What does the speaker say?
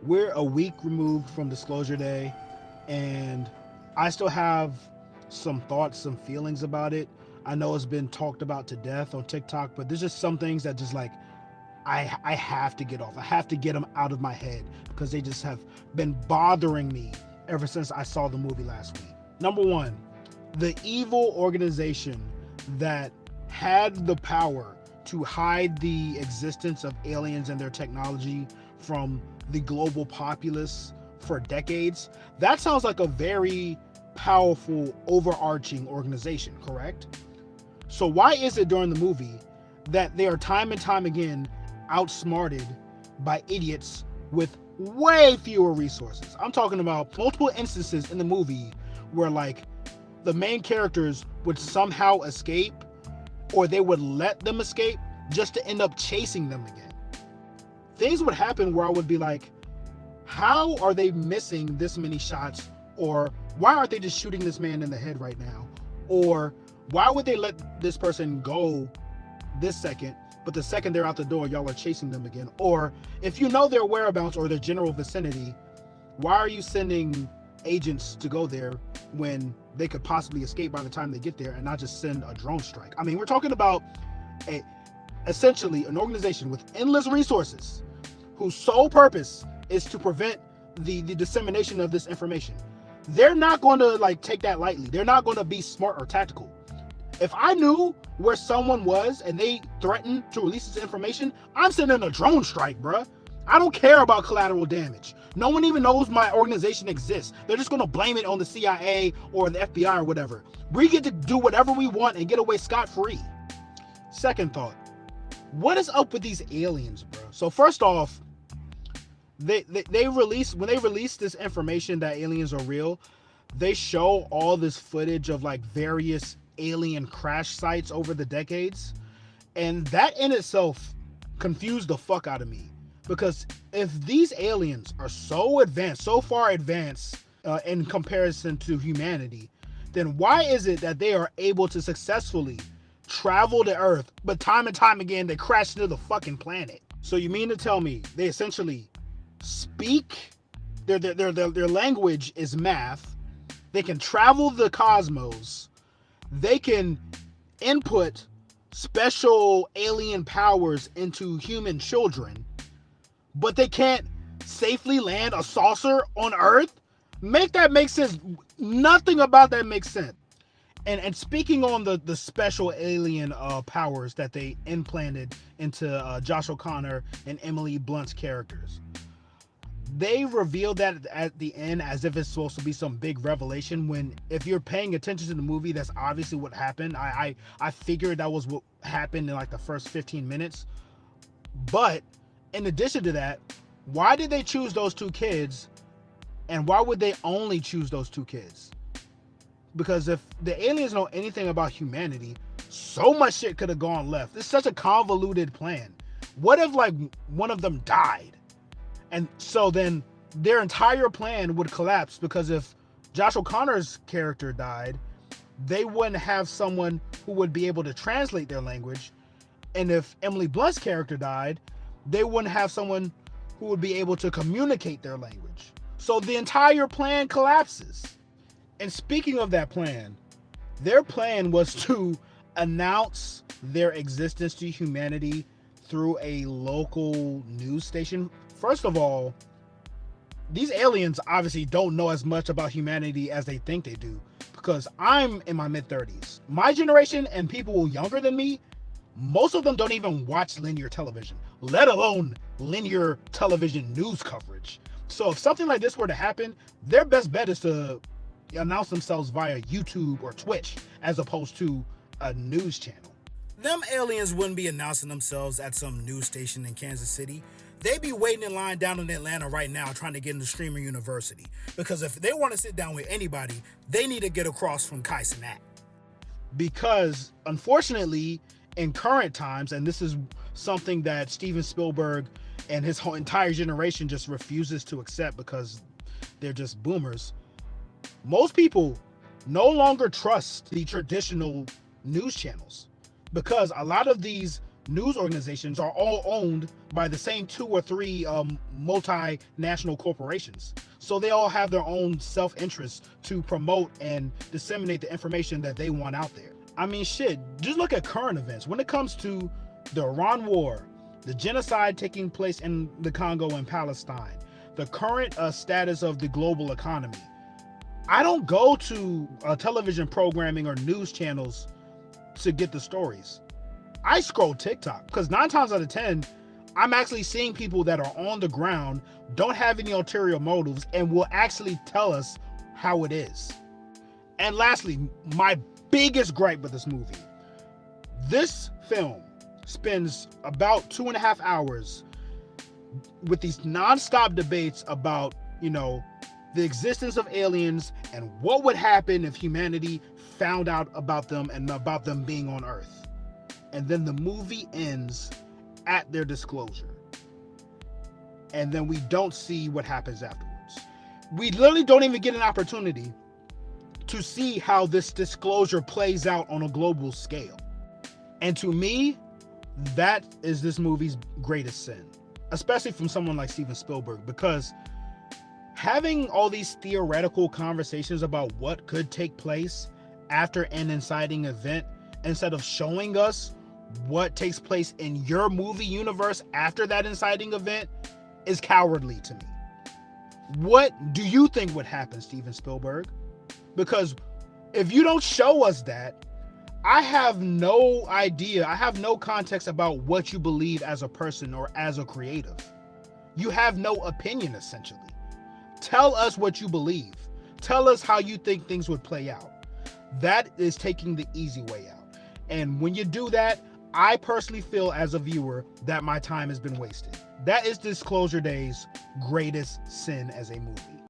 we're a week removed from Disclosure Day, and I still have some thoughts, some feelings about it. I know it's been talked about to death on TikTok, but there's just some things that just like I have to get off. I have to get them out of my head because they just have been bothering me ever since I saw the movie last week. Number one, the evil organization that had the power to hide the existence of aliens and their technology from the global populace for decades. That sounds like a very powerful, overarching organization, correct? So why is it during the movie that they are time and time again outsmarted by idiots with way fewer resources? I'm talking about multiple instances in the movie where like the main characters would somehow escape, or they would let them escape just to end up chasing them again. Things would happen where I would be like, how are they missing this many shots? Or why aren't they just shooting this man in the head right now? Or why would they let this person go this second, but the second they're out the door, y'all are chasing them again? Or if you know their whereabouts or their general vicinity, why are you sending agents to go there when they could possibly escape by the time they get there and not just send a drone strike? I mean, we're talking about essentially an organization with endless resources whose sole purpose is to prevent the dissemination of this information. They're not going to like take that lightly. They're not going to be smart or tactical. If I knew where someone was and they threatened to release this information, I'm sending a drone strike, bruh. I don't care about collateral damage. No one even knows my organization exists. They're just going to blame it on the CIA or the FBI or whatever. We get to do whatever we want and get away scot-free. Second thought, what is up with these aliens, bro? So first off, when they release this information that aliens are real, they show all this footage of like various alien crash sites over the decades, and that in itself confused the fuck out of me. Because if these aliens are so advanced, so far advanced in comparison to humanity, then why is it that they are able to successfully travel to Earth, but time and time again they crash into the fucking planet? So you mean to tell me they essentially speak, their language is math, they can travel the cosmos, they can input special alien powers into human children, but they can't safely land a saucer on Earth? Make that make sense. Nothing about that makes sense. And speaking on the special alien powers that they implanted into Josh O'Connor and Emily Blunt's characters, they revealed that at the end as if it's supposed to be some big revelation, when if you're paying attention to the movie, that's obviously what happened. I figured that was what happened in like the first 15 minutes. But in addition to that, why did they choose those two kids, and why would they only choose those two kids? Because if the aliens know anything about humanity, so much shit could have gone left. It's such a convoluted plan. What if like one of them died? And so then their entire plan would collapse, because if Josh O'Connor's character died, they wouldn't have someone who would be able to translate their language. And if Emily Blunt's character died, they wouldn't have someone who would be able to communicate their language. So the entire plan collapses. And speaking of that plan, their plan was to announce their existence to humanity through a local news station. First of all, these aliens obviously don't know as much about humanity as they think they do, because I'm in my mid-30s. My generation and people younger than me, most of them don't even watch linear television, let alone linear television news coverage. So if something like this were to happen, their best bet is to announce themselves via YouTube or Twitch as opposed to a news channel. Them aliens wouldn't be announcing themselves at some news station in Kansas City. They'd be waiting in line down in Atlanta right now trying to get into Streamer University. Because if they want to sit down with anybody, they need to get across from Kai Cenat. Because unfortunately, in current times, and this is something that Steven Spielberg and his whole entire generation just refuses to accept because they're just boomers, most people no longer trust the traditional news channels, because a lot of these news organizations are all owned by the same 2 or 3 multinational corporations. So they all have their own self-interest to promote and disseminate the information that they want out there. I mean, shit, just look at current events. When it comes to the Iran war, the genocide taking place in the Congo and Palestine, the current status of the global economy, I don't go to television programming or news channels to get the stories. I scroll TikTok because 9 times out of 10, I'm actually seeing people that are on the ground, don't have any ulterior motives, and will actually tell us how it is. And lastly, my biggest gripe with this movie. This film spends about 2.5 hours with these nonstop debates about, the existence of aliens and what would happen if humanity found out about them and about them being on Earth. And then the movie ends at their disclosure. And then we don't see what happens afterwards. We literally don't even get an opportunity to see how this disclosure plays out on a global scale. And to me, that is this movie's greatest sin, especially from someone like Steven Spielberg, because having all these theoretical conversations about what could take place after an inciting event, instead of showing us what takes place in your movie universe after that inciting event, is cowardly to me. What do you think would happen, Steven Spielberg? Because if you don't show us that, I have no idea. I have no context about what you believe as a person or as a creative. You have no opinion, essentially. Tell us what you believe. Tell us how you think things would play out. That is taking the easy way out. And when you do that, I personally feel as a viewer that my time has been wasted. That is Disclosure Day's greatest sin as a movie.